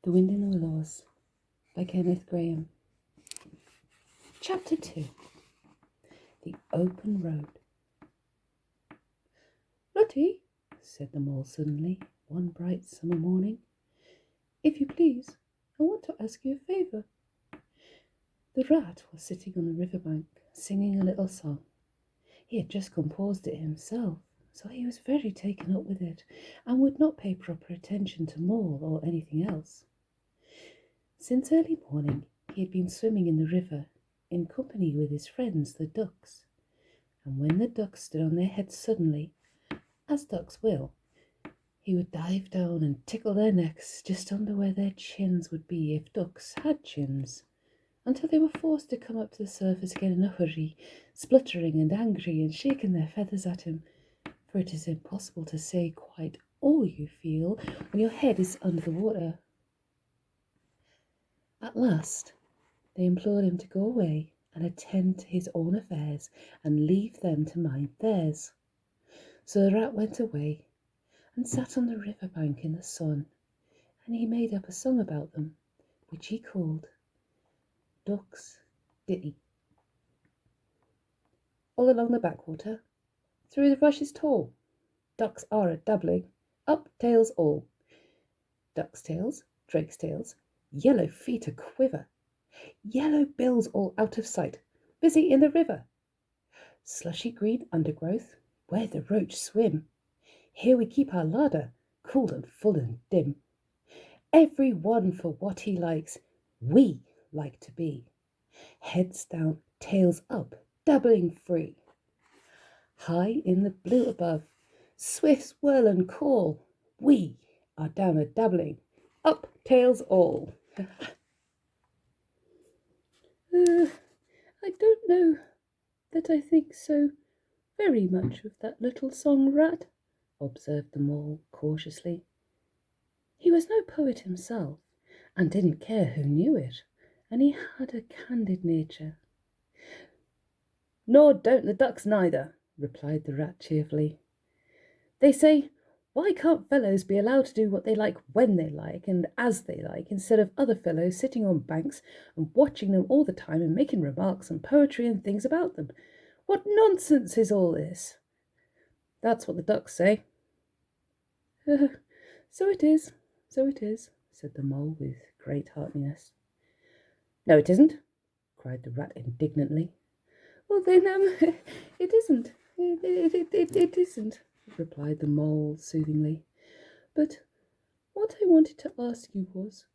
The Wind in the Willows by Kenneth Grahame. Chapter 2. The Open Road. "Lottie," said the mole suddenly, one bright summer morning, "if you please, I want to ask you a favour." The rat was sitting on the river bank, singing a little song. He had just composed it himself, so he was very taken up with it, and would not pay proper attention to mole or anything else. Since early morning he had been swimming in the river, in company with his friends the ducks, and when the ducks stood on their heads suddenly, as ducks will, he would dive down and tickle their necks just under where their chins would be if ducks had chins, until they were forced to come up to the surface again in a hurry, spluttering and angry and shaking their feathers at him, for it is impossible to say quite all you feel when your head is under the water. At last they implored him to go away and attend to his own affairs and leave them to mind theirs. So the rat went away and sat on the river bank in the sun, and he made up a song about them, which he called Duck's Ditty. All along the backwater, through the rushes tall, ducks are a-dabbling, up tails all. Duck's tails, drake's tails, yellow feet a-quiver, yellow bills all out of sight, busy in the river. Slushy green undergrowth, where the roach swim, here we keep our larder, cool and full and dim. Every one for what he likes, we like to be. Heads down, tails up, dabbling free. High in the blue above, swifts whirl and call, we are down a-dabbling, up tails all. I don't know that I think so very much of that little song, Rat, observed the mole cautiously. He was no poet himself, and didn't care who knew it, and he had a candid nature. "Nor don't the ducks neither," replied the rat cheerfully. "They say, why can't fellows be allowed to do what they like when they like and as they like, instead of other fellows sitting on banks and watching them all the time and making remarks and poetry and things about them? What nonsense is all this?" That's what the ducks say. So it is, said the mole with great heartiness. "No, it isn't," cried the rat indignantly. "Well then, it isn't. It isn't," replied the mole soothingly. "But what I wanted to ask you was,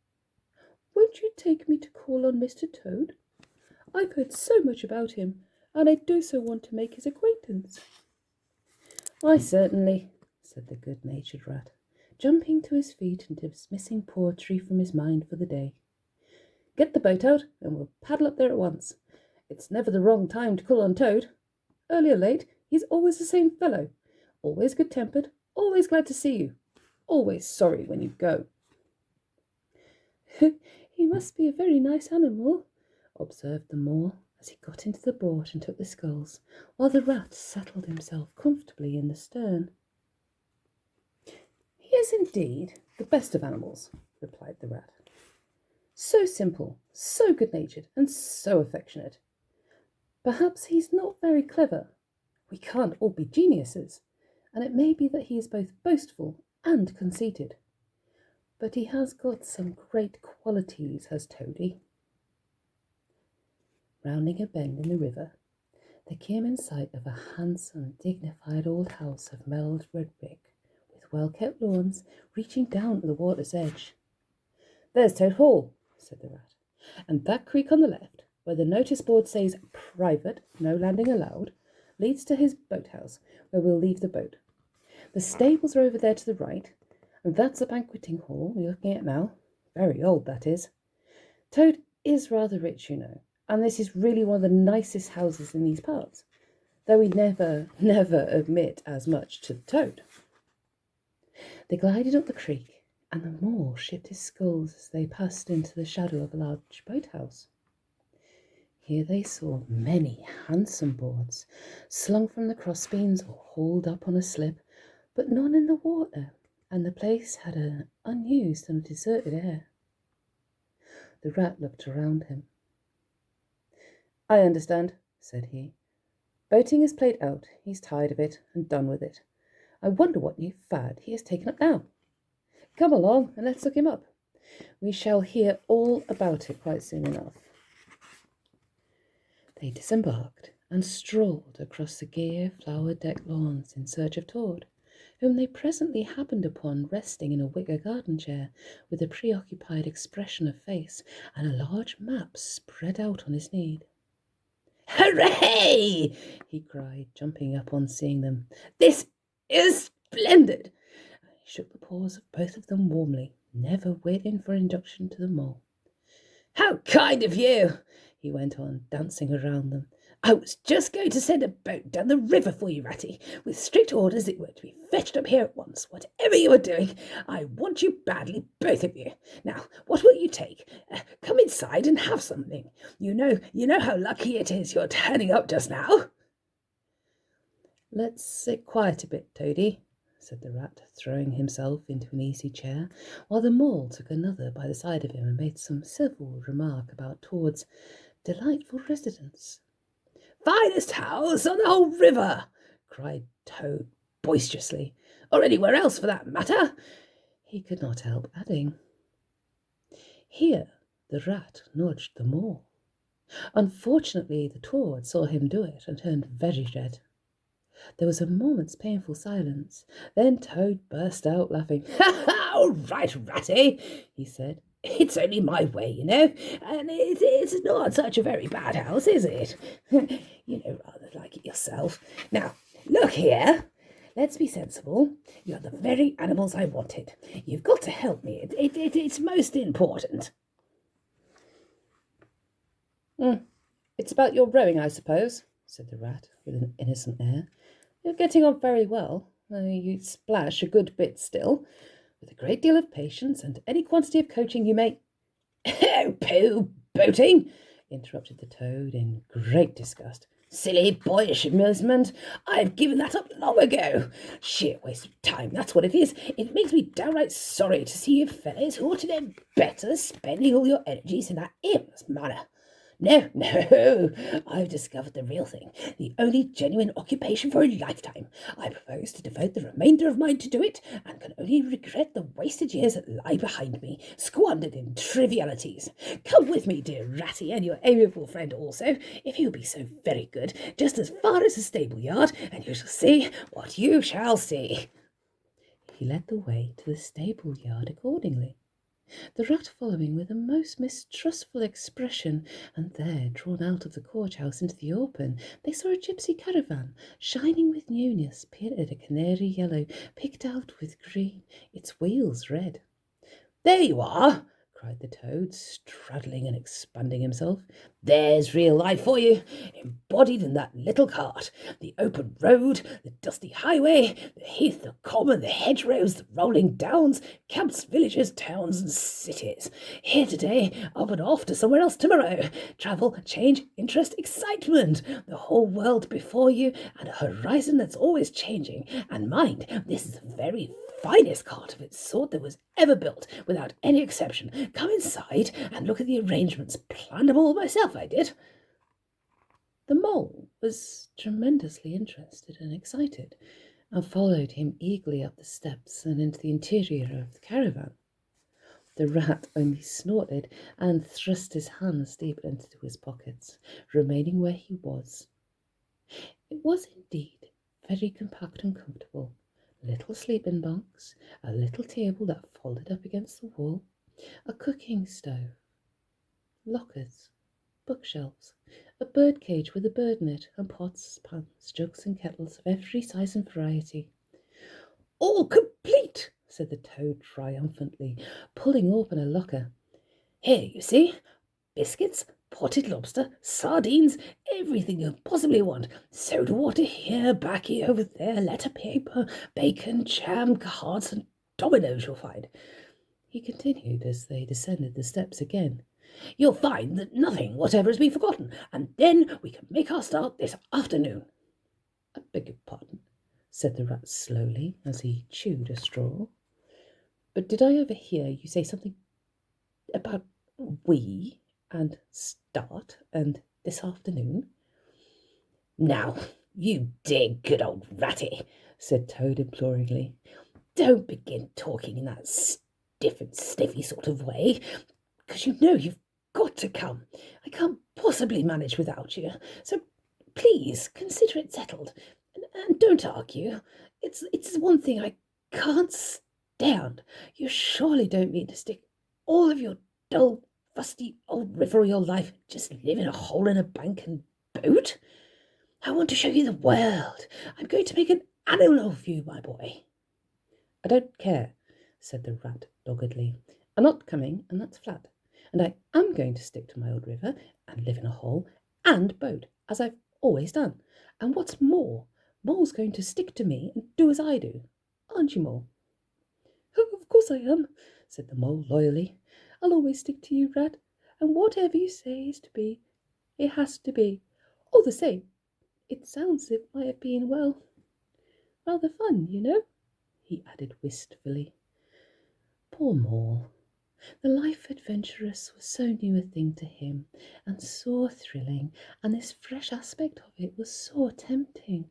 won't you take me to call on Mr. Toad? I've heard so much about him, and I do so want to make his acquaintance." "Why, certainly," said the good-natured rat, jumping to his feet and dismissing poetry from his mind for the day. "Get the boat out, and we'll paddle up there at once. It's never the wrong time to call on Toad. Early or late, he's always the same fellow, always good-tempered, always glad to see you, always sorry when you go." "He must be a very nice animal," observed the mole, as he got into the boat and took the sculls, while the rat settled himself comfortably in the stern. "He is indeed the best of animals," replied the rat. "So simple, so good-natured, and so affectionate. Perhaps he's not very clever. We can't all be geniuses, and it may be that he is both boastful and conceited. But he has got some great qualities, has Toady." Rounding a bend in the river, they came in sight of a handsome, dignified old house of melled red brick, with well-kept lawns reaching down to the water's edge. "There's Toad Hall," said the rat, "and that creek on the left, where the notice board says 'Private, no landing allowed,' leads to his boathouse, where we'll leave the boat. The stables are over there to the right, and that's the banqueting hall we're looking at now. Very old, that is. Toad is rather rich, you know, and this is really one of the nicest houses in these parts, though we never admit as much to the Toad." They glided up the creek, and the mole shipped his sculls as they passed into the shadow of a large boathouse. Here they saw many handsome boards, slung from the crossbeams or hauled up on a slip, but none in the water, and the place had an unused and deserted air. The rat looked around him. "I understand," said he. "Boating is played out. He's tired of it and done with it. I wonder what new fad he has taken up now. Come along and let's look him up. We shall hear all about it quite soon enough." They disembarked and strolled across the gay flower-decked lawns in search of Toad, whom they presently happened upon resting in a wicker garden chair with a preoccupied expression of face and a large map spread out on his knee. "Hooray!" he cried, jumping up on seeing them. "This is splendid!" He shook the paws of both of them warmly, never waiting for introduction to the mole. "How kind of you!" he went on, dancing around them. "I was just going to send a boat down the river for you, Ratty, with strict orders it were to be fetched up here at once, whatever you are doing. I want you badly, both of you. Now, what will you take? Come inside and have something. You know how lucky it is you're turning up just now." "Let's sit quiet a bit, Toady," said the rat, throwing himself into an easy chair, while the mole took another by the side of him and made some civil remark about Toad's delightful residence. "Finest house on the whole river!" cried Toad boisterously, "or anywhere else for that matter," he could not help adding. Here the rat nudged the mole. Unfortunately, the Toad saw him do it and turned very red. There was a moment's painful silence. Then Toad burst out laughing. "All right, Ratty," he said. "It's only my way, you know, and it's not such a very bad house, is it? You know, rather like it yourself. Now, look here. Let's be sensible. You're the very animals I wanted. You've got to help me. It's most important." "It's about your rowing, I suppose," said the rat, with an innocent air. "You're getting on very well. You splash a good bit still. With a great deal of patience and any quantity of coaching you may—" "Oh, pooh, boating!" interrupted the Toad in great disgust. "Silly, boyish amusement. I've given that up long ago. Sheer waste of time, that's what it is. It makes me downright sorry to see you fellows who ought to know better spending all your energies in that aimless manner. No, I've discovered the real thing, the only genuine occupation for a lifetime. I propose to devote the remainder of mine to do it, and can only regret the wasted years that lie behind me, squandered in trivialities. Come with me, dear Ratty, and your amiable friend also, if you'll be so very good, just as far as the stable yard, and you shall see what you shall see." He led the way to the stable yard accordingly, the rat following with a most mistrustful expression, and there, drawn out of the coach-house into the open, they saw a gipsy caravan, shining with newness, painted a canary yellow, picked out with green, its wheels red. "There you are!" cried the Toad, straddling and expanding himself. "There's real life for you, embodied in that little cart. The open road, the dusty highway, the heath, the common, the hedgerows, the rolling downs, camps, villages, towns, and cities. Here today, up and off to somewhere else tomorrow. Travel, change, interest, excitement. The whole world before you, and a horizon that's always changing. And mind, this is the very finest cart of its sort that was ever built, without any exception. Come inside and look at the arrangements. Planned them all myself, I did." The mole was tremendously interested and excited, and followed him eagerly up the steps and into the interior of the caravan. The rat only snorted and thrust his hands deep into his pockets, remaining where he was. It was indeed very compact and comfortable. Little sleeping bunks, a little table that folded up against the wall, a cooking stove, lockers, bookshelves, a bird cage with a bird in it, and pots, pans, jugs, and kettles of every size and variety. "All complete," said the Toad triumphantly, pulling open a locker. "Here, you see, biscuits, potted lobster, sardines, everything you possibly want. Soda water here, baccy over there, letter paper, bacon, jam, cards, and dominoes you'll find," he continued as they descended the steps again. "You'll find that nothing whatever has been forgotten, and then we can make our start this afternoon." "I beg your pardon," said the rat slowly as he chewed a straw, "but did I overhear you say something about we and start and this afternoon? Now, you dear good old Ratty, said Toad imploringly, don't begin talking in that stiff and sniffy sort of way, because you know you've got to come. I can't possibly manage without you, so please consider it settled, and don't argue. It's one thing I can't stand. You surely don't mean to stick all of your dull, rusty old river all your life just live in a hole in a bank and boat? I want to show you the world. I'm going to make an animal of you, my boy. I don't care, said the Rat doggedly. I'm not coming, and that's flat. And I am going to stick to my old river and live in a hole and boat, as I've always done. And what's more, Mole's going to stick to me and do as I do. Aren't you, Mole? Oh, of course I am, said the Mole loyally. I'll always stick to you, Rat, and whatever you say is to be, it has to be. All the same, it sounds as if it might have been, well, rather fun, you know, he added wistfully. Poor Mole. The life adventurous was so new a thing to him, and so thrilling, and this fresh aspect of it was so tempting,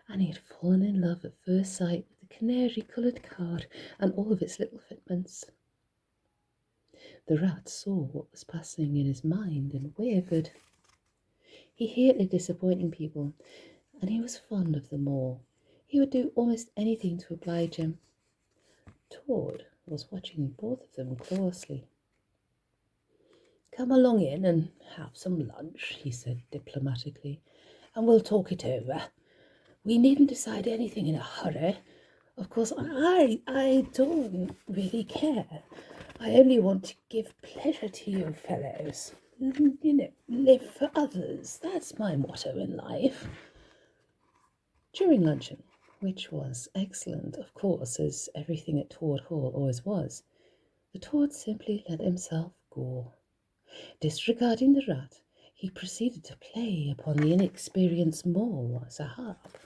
and he had fallen in love at first sight with the canary-coloured card and all of its little fitments. The Rat saw what was passing in his mind and wavered. He hated disappointing people, and he was fond of them all. He would do almost anything to oblige him. Toad was watching both of them closely. Come along in and have some lunch, he said diplomatically, and we'll talk it over. We needn't decide anything in a hurry. Of course, I don't really care. I only want to give pleasure to you fellows. You know, live for others. That's my motto in life. During luncheon, which was excellent, of course, as everything at Toad Hall always was, the Toad simply let himself go. Disregarding the Rat, he proceeded to play upon the inexperienced Mole as a harp.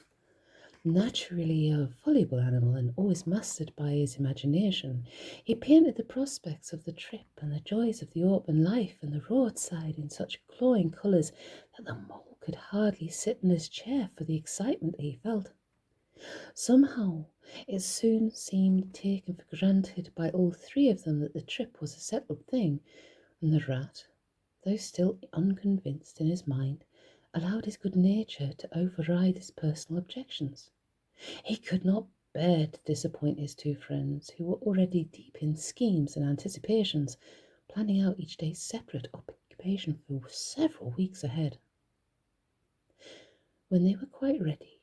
Naturally a voluble animal and always mastered by his imagination, he painted the prospects of the trip and the joys of the open life and the roadside in such glowing colours that the Mole could hardly sit in his chair for the excitement he felt. Somehow it soon seemed taken for granted by all three of them that the trip was a settled thing, and the Rat, though still unconvinced in his mind, allowed his good nature to override his personal objections. He could not bear to disappoint his two friends, who were already deep in schemes and anticipations, planning out each day's separate occupation for several weeks ahead. When they were quite ready,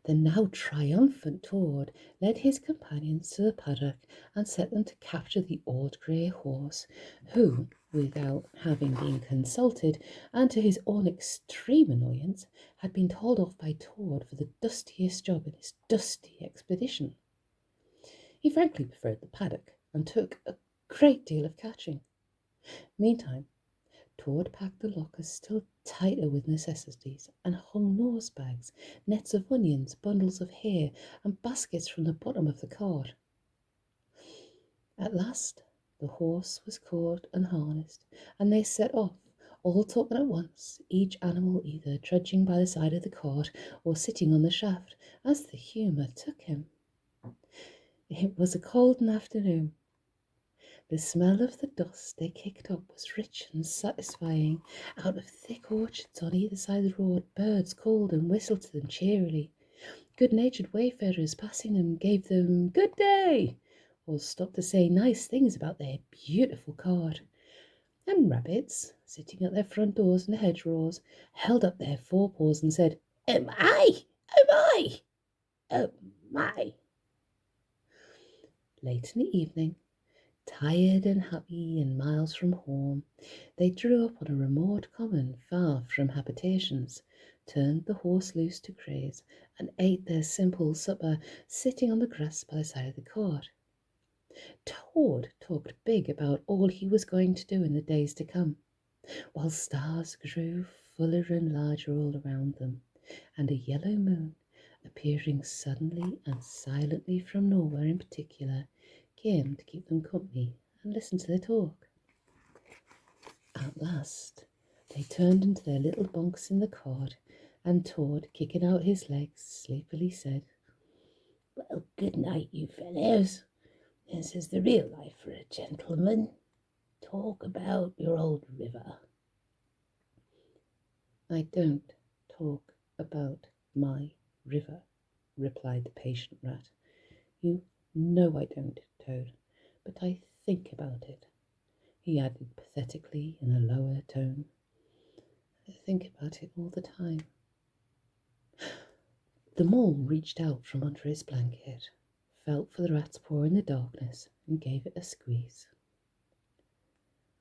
the now triumphant Toad led his companions to the paddock and set them to capture the old grey horse, who, without having been consulted, and to his own extreme annoyance, had been told off by Toad for the dustiest job in his dusty expedition. He frankly preferred the paddock, and took a great deal of catching. Meantime, Toad packed the lockers still tighter with necessities, and hung nose-bags, nets of onions, bundles of hay, and baskets from the bottom of the cart. At last the horse was caught and harnessed, and they set off, all talking at once, each animal either trudging by the side of the cart or sitting on the shaft, as the humour took him. It was a cold afternoon. The smell of the dust they kicked up was rich and satisfying. Out of thick orchards on either side of the road, birds called and whistled to them cheerily. Good-natured wayfarers passing them gave them "good day," or stopped to say nice things about their beautiful cart. And rabbits, sitting at their front doors and hedgerows, held up their forepaws and said, "Oh my! Oh my! Oh my!" Late in the evening, tired and happy and miles from home, they drew up on a remote common far from habitations, turned the horse loose to graze, and ate their simple supper sitting on the grass by the side of the cart. Toad talked big about all he was going to do in the days to come, while stars grew fuller and larger all around them, and a yellow moon, appearing suddenly and silently from nowhere in particular, came to keep them company and listen to their talk. At last, they turned into their little bunks in the cord, and Toad, kicking out his legs, sleepily said, "Well, good night, you fellows. This is the real life for a gentleman. Talk about your old river." "I don't talk about my river," replied the patient rat. "You know I don't, Toad, but I think about it," he added pathetically in a lower tone. "I think about it all the time." The mole reached out from under his blanket, felt for the rat's paw in the darkness, and gave it a squeeze.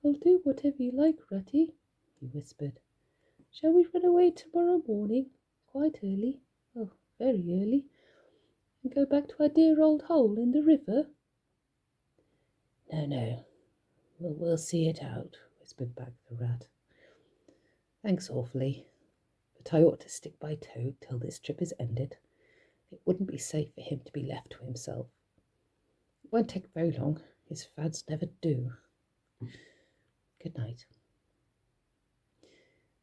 "I'll do whatever you like, Ratty," he whispered. "Shall we run away tomorrow morning, quite early, oh, very early, and go back to our dear old hole in the river?" No, we'll see it out," whispered back the rat. "Thanks awfully, but I ought to stick by Toad till this trip is ended. It wouldn't be safe for him to be left to himself. It won't take very long. His fads never do. Good night."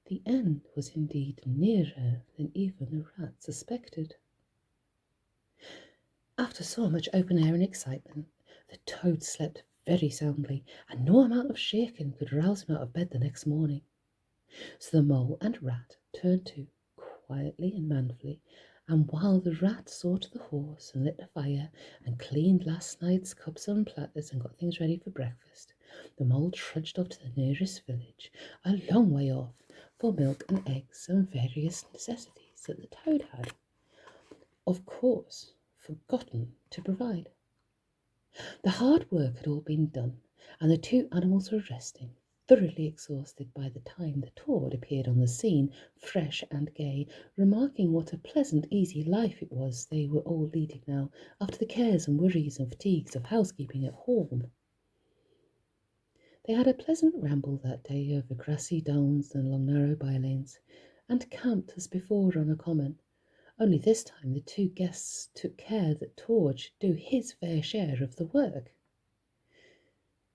The end was indeed nearer than even the rat suspected. After so much open air and excitement, the Toad slept very soundly, and no amount of shaking could rouse him out of bed the next morning. So the mole and rat turned to quietly and manfully, and while the rat saw to the horse and lit the fire and cleaned last night's cups and platters and got things ready for breakfast, the mole trudged off to the nearest village, a long way off, for milk and eggs and various necessities that the Toad had, of course, forgotten to provide. The hard work had all been done, and the two animals were resting, thoroughly exhausted by the time the Toad appeared on the scene, fresh and gay, remarking what a pleasant, easy life it was they were all leading now, after the cares and worries and fatigues of housekeeping at home. They had a pleasant ramble that day over grassy downs and along narrow by-lanes, and camped as before on a common, only this time the two guests took care that Toad should do his fair share of the work.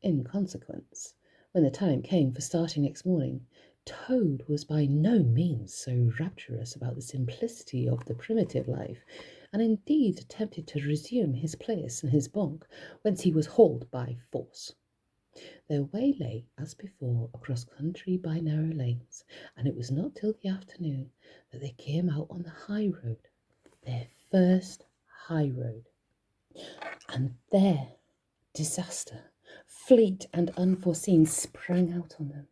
In consequence, when the time came for starting next morning, Toad was by no means so rapturous about the simplicity of the primitive life, and indeed attempted to resume his place in his bunk, whence he was hauled by force. Their way lay, as before, across country by narrow lanes, and it was not till the afternoon that they came out on the high road, their first high road. And there, disaster, fleet and unforeseen, sprang out on them.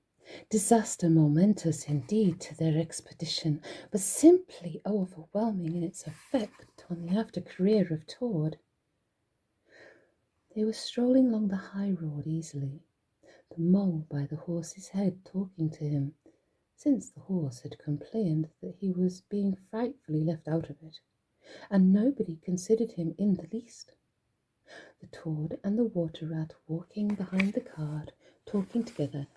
Disaster momentous indeed to their expedition, but simply overwhelming in its effect on the after career of Toad. They were strolling along the high road easily, the mole by the horse's head talking to him, since the horse had complained that he was being frightfully left out of it, and nobody considered him in the least. The Toad and the water rat walking behind the cart, talking together.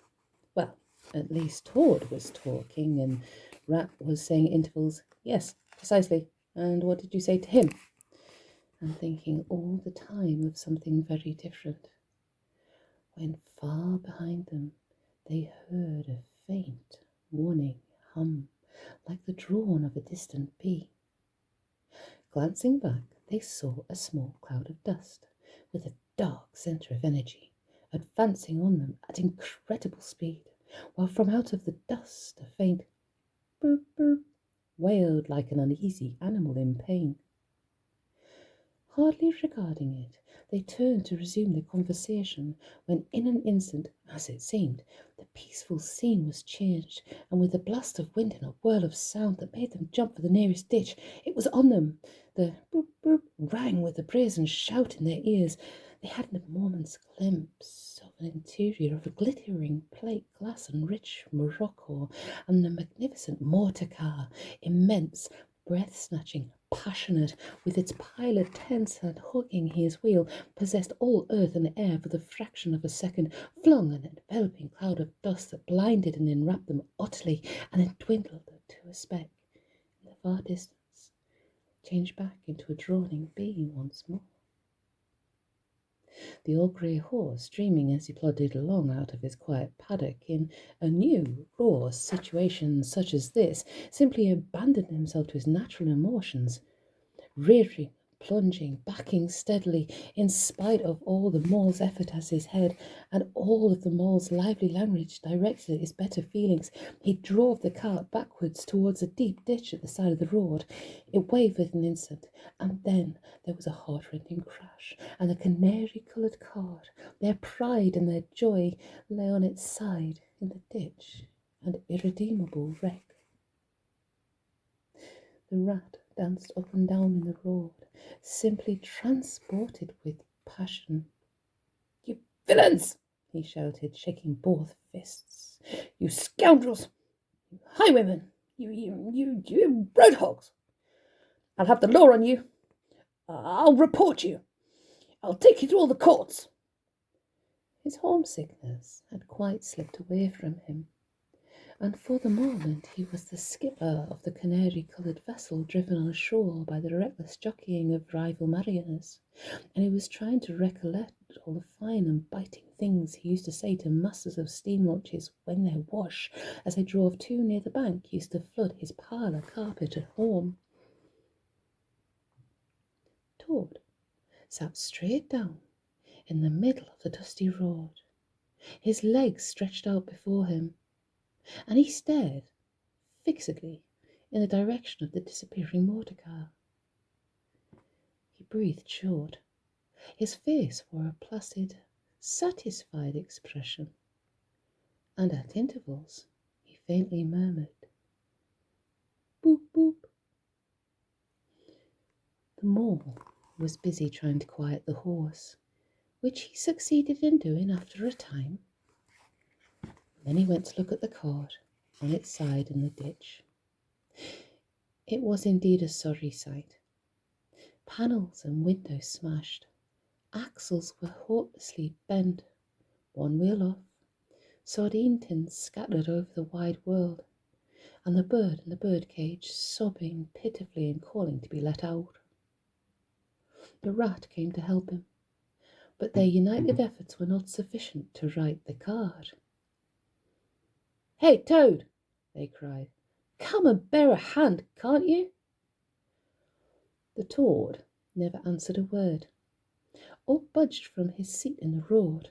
Well, at least Toad was talking, and Rat was saying at intervals, "Yes, precisely, and what did you say to him?" and thinking all the time of something very different, when far behind them they heard a faint warning hum, like the drone of a distant bee. Glancing back, they saw a small cloud of dust, with a dark centre of energy, advancing on them at incredible speed, while from out of the dust a faint boop boop wailed like an uneasy animal in pain. Hardly regarding it, they turned to resume their conversation, when in an instant, as it seemed, the peaceful scene was changed, and with a blast of wind and a whirl of sound that made them jump for the nearest ditch, it was on them. The boop boop rang with a brazen shout in their ears. They had a moment's glimpse of an interior of a glittering plate glass and rich morocco, and a magnificent motor car, immense, breath-snatching, passionate, with its pilot tense and hugging his wheel, possessed all earth and air for the fraction of a second, flung an enveloping cloud of dust that blinded and enwrapped them utterly, and then dwindled to a speck in the far distance, changed back into a droning being once more. The old grey horse, dreaming as he plodded along out of his quiet paddock in a new, raw situation such as this, simply abandoned himself to his natural emotions, rearing, plunging, backing steadily, in spite of all the mole's effort at his head, and all of the mole's lively language directed at his better feelings. He drove the cart backwards towards a deep ditch at the side of the road. It wavered an instant, and then there was a heart-rending crash, and the canary-coloured cart, their pride and their joy, lay on its side in the ditch, an irredeemable wreck. The rat danced up and down in the road, simply transported with passion. "You villains!" he shouted, shaking both fists. "You scoundrels! You highwaymen! You road hogs! I'll have the law on you! I'll report you! I'll take you to all the courts!" His homesickness had quite slipped away from him, and for the moment he was the skipper of the canary-coloured vessel driven ashore by the reckless jockeying of rival mariners, and he was trying to recollect all the fine and biting things he used to say to masters of steam launches when their wash, as they drove too near the bank, used to flood his parlour carpet at home. Toad sat straight down in the middle of the dusty road, his legs stretched out before him, and he stared fixedly in the direction of the disappearing motor car. He breathed short. His face wore a placid, satisfied expression, and at intervals he faintly murmured, "Boop, boop." The mole was busy trying to quiet the horse, which he succeeded in doing after a time. Then he went to look at the cart on its side in the ditch. It was indeed a sorry sight. Panels and windows smashed, axles were hopelessly bent, one wheel off, sardine tins scattered over the wide world, and the bird in the birdcage sobbing pitifully and calling to be let out. The rat came to help him, but their united efforts were not sufficient to right the cart. "Hey, Toad!" they cried. "Come and bear a hand, can't you?" The Toad never answered a word, or budged from his seat in the road,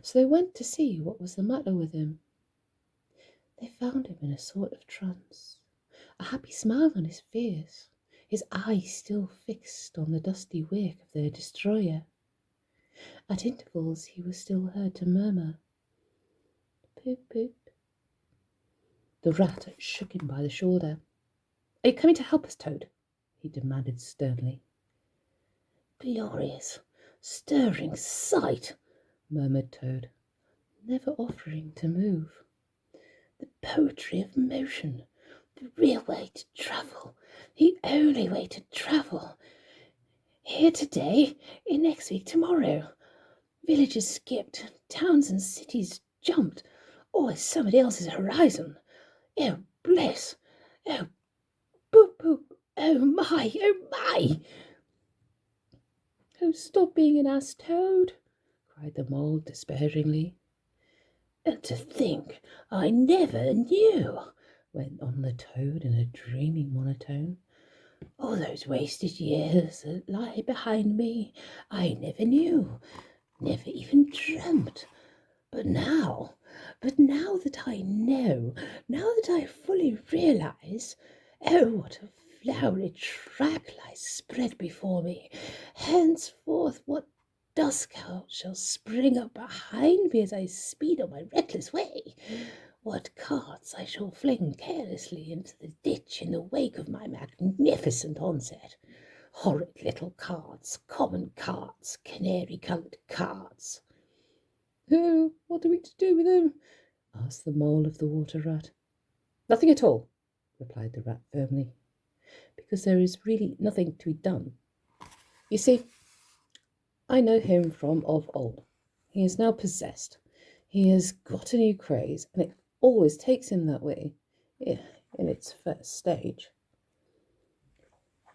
so they went to see what was the matter with him. They found him in a sort of trance, a happy smile on his face, his eyes still fixed on the dusty wake of their destroyer. At intervals he was still heard to murmur, "Poop, poop." The rat shook him by the shoulder. "Are you coming to help us, Toad?" he demanded sternly. "Glorious, stirring sight," murmured Toad, never offering to move. "The poetry of motion, the real way to travel, the only way to travel. Here today, in next week tomorrow. Villages skipped, towns and cities jumped, always somebody else's horizon. Oh, bliss! Oh, boop, boop! Oh, my! Oh, my!" "Oh, stop being an ass, Toad!" cried the mole despairingly. "And to think I never knew," went on the Toad in a dreaming monotone. "All those wasted years that lie behind me, I never knew, never even dreamt. But now that I know, now that I fully realize, oh, what a flowery track lies spread before me. Henceforth, what dust clouds shall spring up behind me as I speed on my reckless way. What carts I shall fling carelessly into the ditch in the wake of my magnificent onset. Horrid little carts, common carts, canary-coloured carts." "Oh, what are we to do with him?" asked the mole of the water rat. "Nothing at all," replied the rat firmly, "because there is really nothing to be done. You see, I know him from of old. He is now possessed. He has got a new craze, and it always takes him that way in its first stage.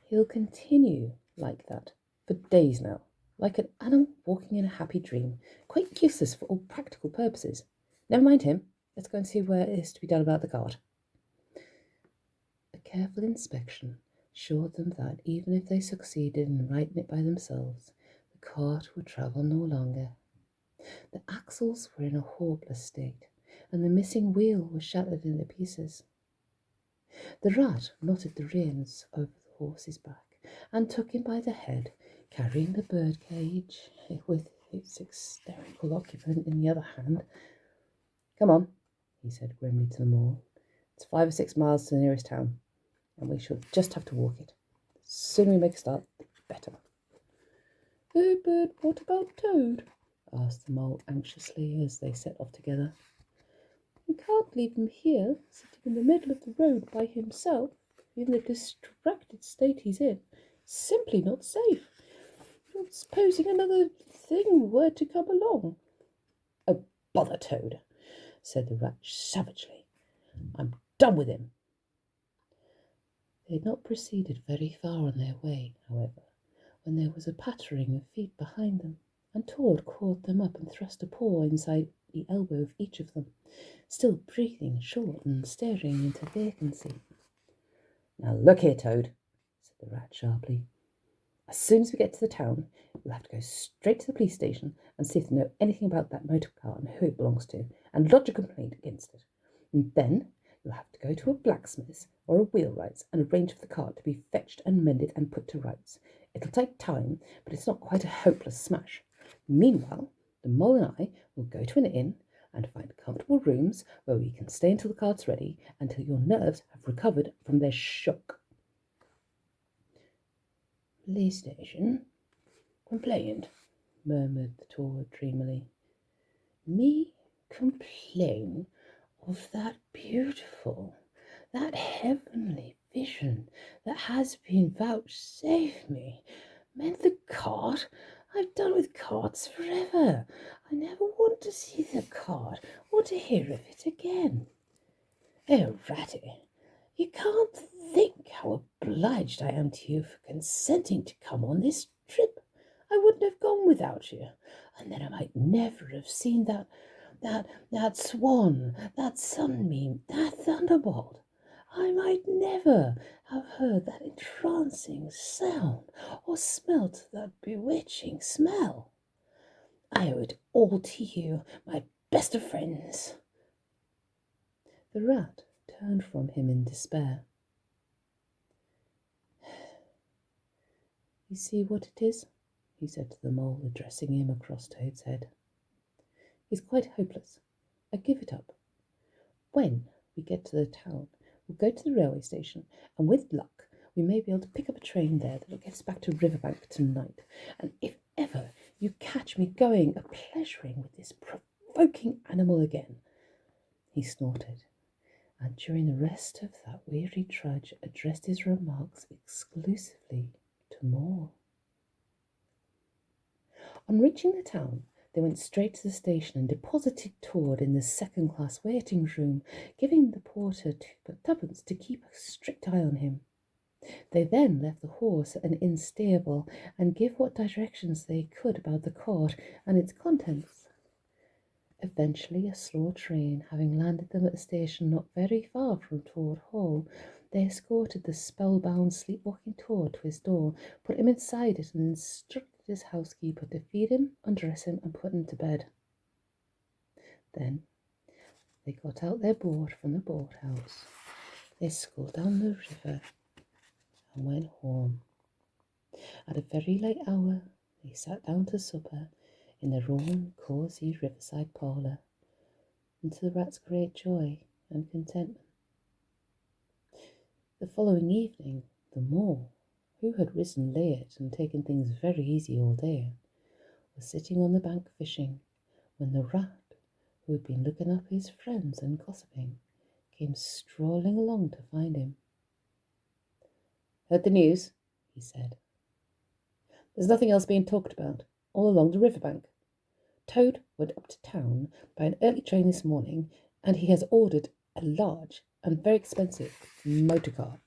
He'll continue like that for days now, like an animal walking in a happy dream, quite useless for all practical purposes. Never mind him. Let's go and see what is to be done about the cart. A careful inspection showed them that even if they succeeded in righting it by themselves, the cart would travel no longer. The axles were in a hopeless state, and the missing wheel was shattered into pieces. The rat knotted the reins over the horse's back and took him by the head, carrying the bird cage with its hysterical occupant in the other hand. "Come on," he said grimly to them all. "It's 5 or 6 miles to the nearest town, and we shall just have to walk it. The sooner we make a start, the better." "But what about Toad?" asked the mole anxiously as they set off together. "We can't leave him here, sitting in the middle of the road by himself, in the distracted state he's in. Simply not safe. Supposing another thing were to come along." "Oh, bother Toad," said the rat savagely. "I'm done with him." They had not proceeded very far on their way, however, when there was a pattering of feet behind them, and Toad caught them up and thrust a paw inside the elbow of each of them, still breathing short and staring into vacancy. "Now look here, Toad," said the rat sharply. "As soon as we get to the town, you'll have to go straight to the police station and see if they know anything about that motor car and who it belongs to, and lodge a complaint against it. And then you'll have to go to a blacksmith's or a wheelwright's and arrange for the cart to be fetched and mended and put to rights. It'll take time, but it's not quite a hopeless smash. Meanwhile, the mole and I will go to an inn and find comfortable rooms where we can stay until the cart's ready, until your nerves have recovered from their shock." "Police station? Complaint?" murmured the Toad dreamily. "Me complain of that beautiful, that heavenly vision that has been vouchsafed me. Mend the cart? I've done with carts forever. I never want to see the cart or to hear of it again. Oh, Ratty, you can't think how obliged I am to you for consenting to come on this trip. I wouldn't have gone without you, and then I might never have seen that swan, that sunbeam, that thunderbolt. I might never have heard that entrancing sound or smelt that bewitching smell. I owe it all to you, my best of friends." The rat turned from him in despair. "You see what it is?" he said to the mole, addressing him across Toad's head. "He's quite hopeless. I give it up. When we get to the town, we'll go to the railway station, and with luck, we may be able to pick up a train there that'll get us back to Riverbank tonight. And if ever you catch me going a-pleasuring with this provoking animal again—" He snorted, and during the rest of that weary trudge addressed his remarks exclusively to Moore. On reaching the town, they went straight to the station and deposited Toad in the second-class waiting room, giving the porter twopence to keep a strict eye on him. They then left the horse at an inn stable and gave what directions they could about the cart and its contents. Eventually, a slow train having landed them at a station not very far from Toad Hall, they escorted the spellbound, sleepwalking Toad to his door, put him inside it, and instructed his housekeeper to feed him, undress him, and put him to bed. Then they got out their boat from the boathouse. They sculled down the river and went home. At a very late hour, they sat down to supper in their own cosy riverside parlour, and to the rat's great joy and contentment. The following evening, the mole, who had risen late and taken things very easy all day, was sitting on the bank fishing, when the rat, who had been looking up his friends and gossiping, came strolling along to find him. "Heard the news?" he said. "There's nothing else being talked about, all along the riverbank. Toad went up to town by an early train this morning, and he has ordered a large and very expensive motor car."